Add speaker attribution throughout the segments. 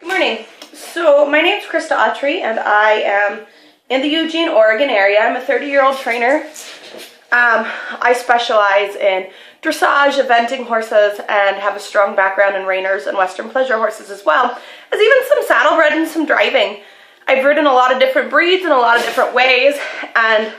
Speaker 1: Good morning. So my name's Krista Autry and I am in the Eugene, Oregon area. I'm a 30-year-old trainer. I specialize in dressage, eventing horses, and have a strong background in reiners and Western pleasure horses as well, as even some saddlebred and some driving. I've ridden a lot of different breeds in a lot of different ways, and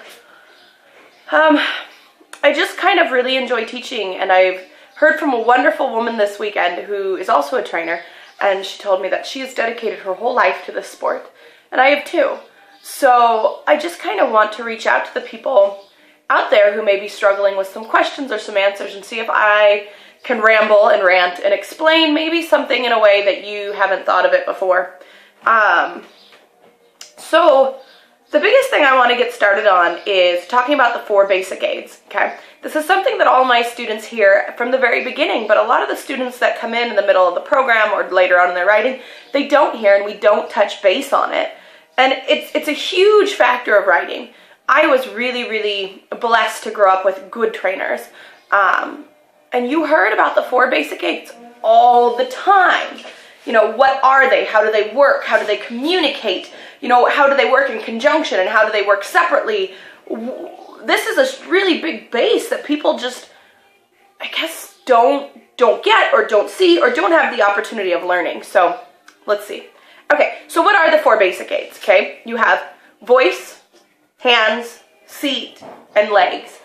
Speaker 1: I just kind of really enjoy teaching. And I've heard from a wonderful woman this weekend who is also a trainer, and she told me that she has dedicated her whole life to this sport, and I have too. So I just kind of want to reach out to the people out there who may be struggling with some questions or some answers and see if I can ramble and rant and explain maybe something in a way that you haven't thought of it before. So the biggest thing I want to get started on is talking about the 4 basic aids, okay? This is something that all my students hear from the very beginning, but a lot of the students that come in the middle of the program or later on in their riding, they don't hear, and we don't touch base on it. And it's a huge factor of riding. I was really, really blessed to grow up with good trainers. And you heard about the 4 basic aids all the time. You know, what are they? How do they work? How do they communicate? You know, how do they work in conjunction and how do they work separately? This is a really big base that people just, I guess, don't get or don't see or don't have the opportunity of learning. So let's see. Okay, so what are the 4 basic aids? Okay, you have voice, hands, seat, and legs.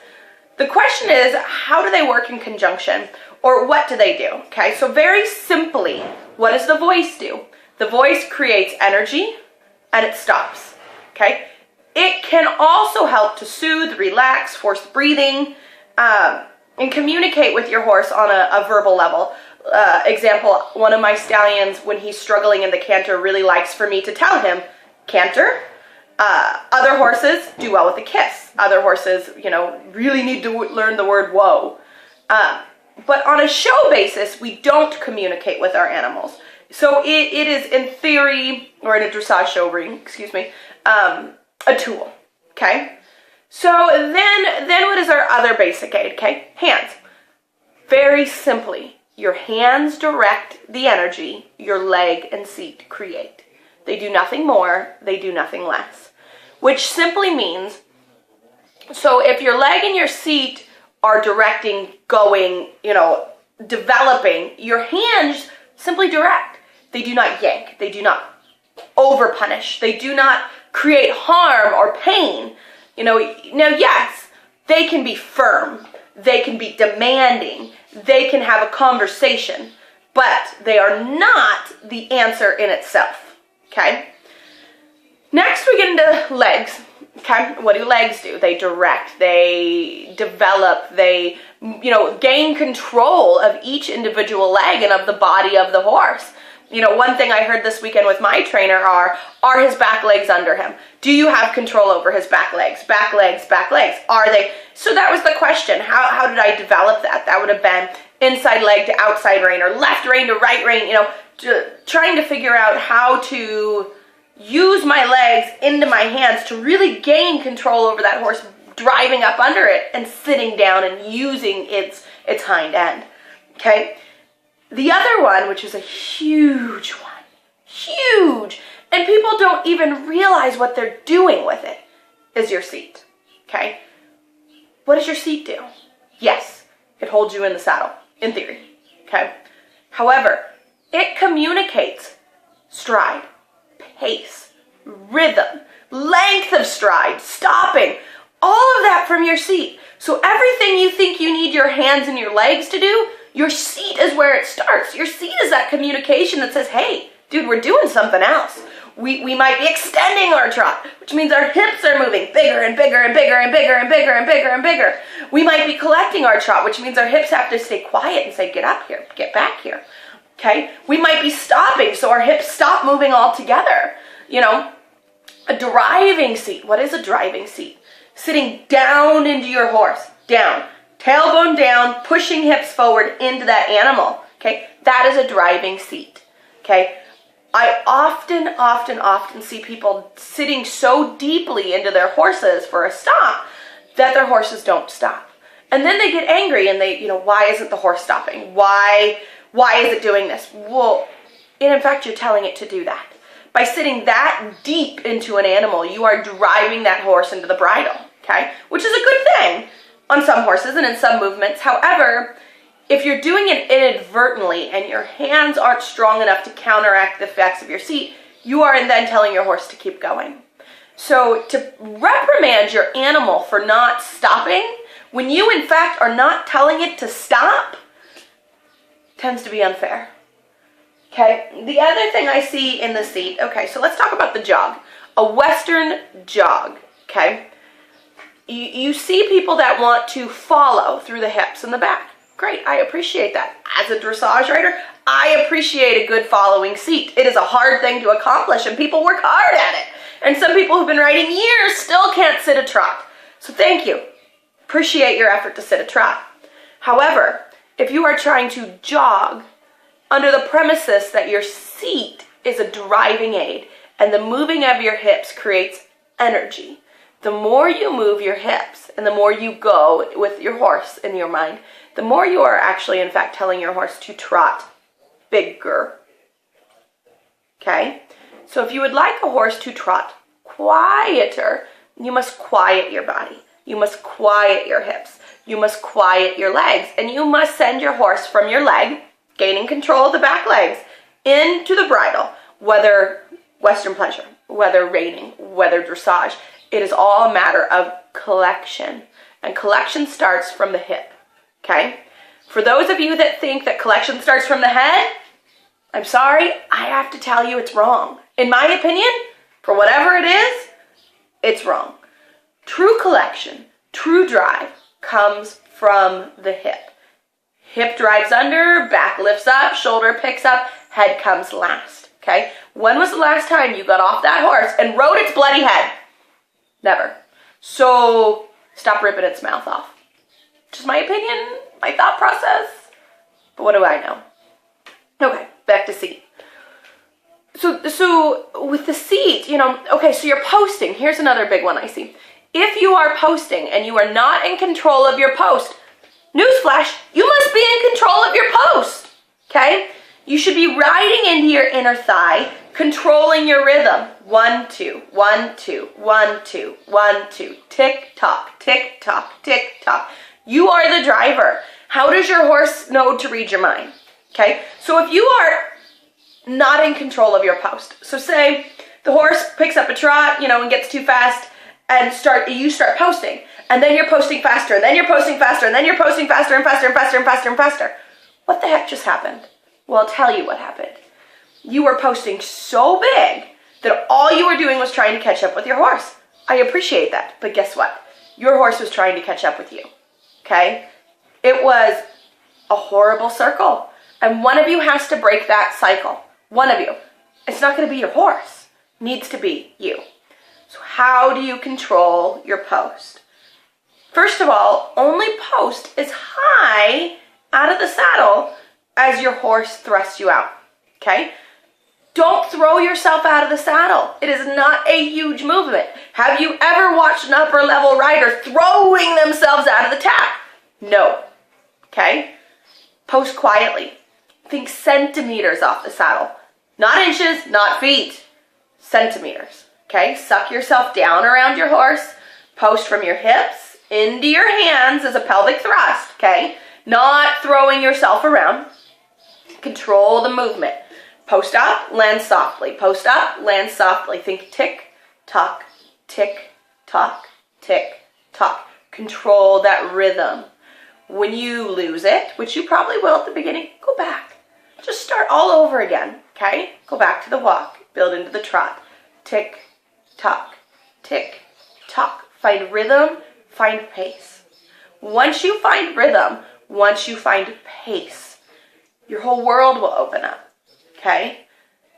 Speaker 1: The question is, how do they work in conjunction, or what do they do? Okay, so very simply, what does the voice do? The voice creates energy and it stops. Okay, it can also help to soothe, relax, force breathing, and communicate with your horse on a verbal level. Example, one of my stallions, when he's struggling in the canter, really likes for me to tell him, canter. Other horses do well with a kiss. Other horses, you know, really need to learn the word whoa. But on a show basis, we don't communicate with our animals. So it is, in theory, or in a dressage show ring, excuse me, a tool, okay? So then what is our other basic aid, okay? Hands. Very simply, your hands direct the energy your leg and seat create. They do nothing more, they do nothing less. Which simply means, so if your leg and your seat are directing, going, you know, developing, your hands simply direct. They do not yank, they do not over punish, they do not create harm or pain. You know, now yes, they can be firm, they can be demanding, they can have a conversation, but they are not the answer in itself, okay? Next we get into legs, okay? What do legs do? They direct, they develop, they, you know, gain control of each individual leg and of the body of the horse. You know, one thing I heard this weekend with my trainer are his back legs under him? Do you have control over his back legs? Back legs, back legs. Are they? So that was the question. How did I develop that? That would have been inside leg to outside rein, or left rein to right rein, you know, trying to figure out how to use my legs into my hands to really gain control over that horse, driving up under it and sitting down and using its hind end, okay? The other one, which is a huge one, huge, and people don't even realize what they're doing with it, is your seat, okay? What does your seat do? Yes, it holds you in the saddle, in theory, okay? However, it communicates stride, pace, rhythm, length of stride, stopping, all of that from your seat. So everything you think you need your hands and your legs to do, your seat is where it starts. Your seat is that communication that says, hey, dude, we're doing something else. We might be extending our trot, which means our hips are moving bigger and bigger and bigger and bigger and bigger and bigger and bigger. We might be collecting our trot, which means our hips have to stay quiet and say, get up here, get back here, okay? We might be stopping, so our hips stop moving altogether. You know, a driving seat. What is a driving seat? Sitting down into your horse, down. Tailbone down, pushing hips forward into that animal, okay? That is a driving seat, okay? I often see people sitting so deeply into their horses for a stop that their horses don't stop. And then they get angry and they, you know, why isn't the horse stopping? Why is it doing this? Well, And in fact, you're telling it to do that. By sitting that deep into an animal, you are driving that horse into the bridle, okay? Which is a good thing on some horses and in some movements. However, if you're doing it inadvertently and your hands aren't strong enough to counteract the effects of your seat, you are then telling your horse to keep going. So to reprimand your animal for not stopping, when you in fact are not telling it to stop, tends to be unfair. Okay, the other thing I see in the seat, okay, so let's talk about the jog. A Western jog, okay? You see people that want to follow through the hips and the back. Great, I appreciate that. As a dressage rider, I appreciate a good following seat. It is a hard thing to accomplish and people work hard at it. And some people who've been riding years still can't sit a trot. So thank you. Appreciate your effort to sit a trot. However, if you are trying to jog under the premises that your seat is a driving aid and the moving of your hips creates energy, the more you move your hips and the more you go with your horse in your mind, the more you are actually, in fact, telling your horse to trot bigger. Okay? So if you would like a horse to trot quieter, you must quiet your body. You must quiet your hips. You must quiet your legs. And you must send your horse from your leg, gaining control of the back legs, into the bridle, whether Western pleasure, whether reining, whether dressage. It is all a matter of collection. And collection starts from the hip. Okay? For those of you that think that collection starts from the head, I'm sorry, I have to tell you it's wrong. In my opinion, for whatever it is, it's wrong. True collection, true drive comes from the hip. Hip drives under, back lifts up, shoulder picks up, head comes last. Okay? When was the last time you got off that horse and rode its bloody head? Never. So stop ripping its mouth off. Just my opinion, my thought process. But what do I know? Okay, back to seat. So with the seat, okay, so you're posting. Here's another big one I see. If you are posting and you are not in control of your post, newsflash, you must be in control of your post, okay? You should be riding into your inner thigh, controlling your rhythm. 1, 2, 1, 2, 1, 2, 1, 2. Tick tock, tick tock, tick tock. You are the driver. How does your horse know to read your mind? Okay, so if you are not in control of your post, so say the horse picks up a trot, and gets too fast, and you start posting, and then you're posting faster, and then you're posting faster, and then you're posting faster and faster and faster and faster and faster. What the heck just happened? Well, I'll tell you what happened. You were posting so big that all you were doing was trying to catch up with your horse. I appreciate that, but guess what? Your horse was trying to catch up with you, okay? It was a horrible circle, and one of you has to break that cycle. One of you. It's not going to be your horse. It needs to be you. So how do you control your post? First of all, only post as high out of the saddle as your horse thrusts you out, okay? Don't throw yourself out of the saddle. It is not a huge movement. Have you ever watched an upper level rider throwing themselves out of the tack? No, okay? Post quietly. Think centimeters off the saddle. Not inches, not feet. Centimeters, okay? Suck yourself down around your horse. Post from your hips into your hands as a pelvic thrust, okay? Not throwing yourself around. Control the movement. Post up, land softly. Post up, land softly. Think tick, tock, tick, tock, tick, tock. Control that rhythm. When you lose it, which you probably will at the beginning, go back. Just start all over again, okay? Go back to the walk. Build into the trot. Tick, tock, tick, tock. Find rhythm, find pace. Once you find rhythm, once you find pace, your whole world will open up, okay?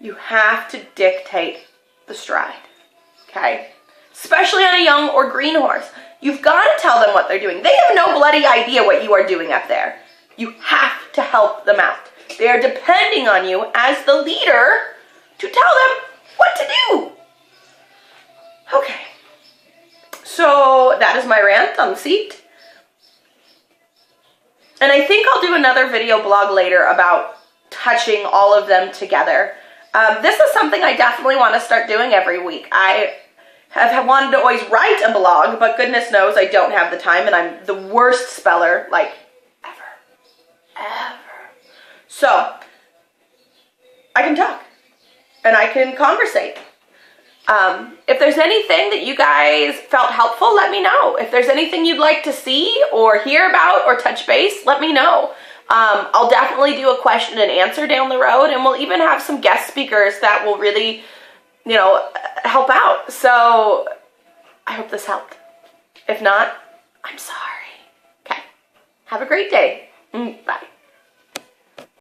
Speaker 1: You have to dictate the stride, okay? Especially on a young or green horse. You've got to tell them what they're doing. They have no bloody idea what you are doing up there. You have to help them out. They are depending on you as the leader to tell them what to do. Okay. So that is my rant on the seat. And I think I'll do another video blog later about touching all of them together. This is something I definitely want to start doing every week. I have wanted to always write a blog, but goodness knows I don't have the time, and I'm the worst speller, like, ever. So, I can talk, and I can conversate. If there's anything that you guys felt helpful, let me know. If there's anything you'd like to see or hear about or touch base, let me know. I'll definitely do a question and answer down the road, and we'll even have some guest speakers that will really, you know, help out. So I hope this helped. If not, I'm sorry. Okay. Have a great day. Bye.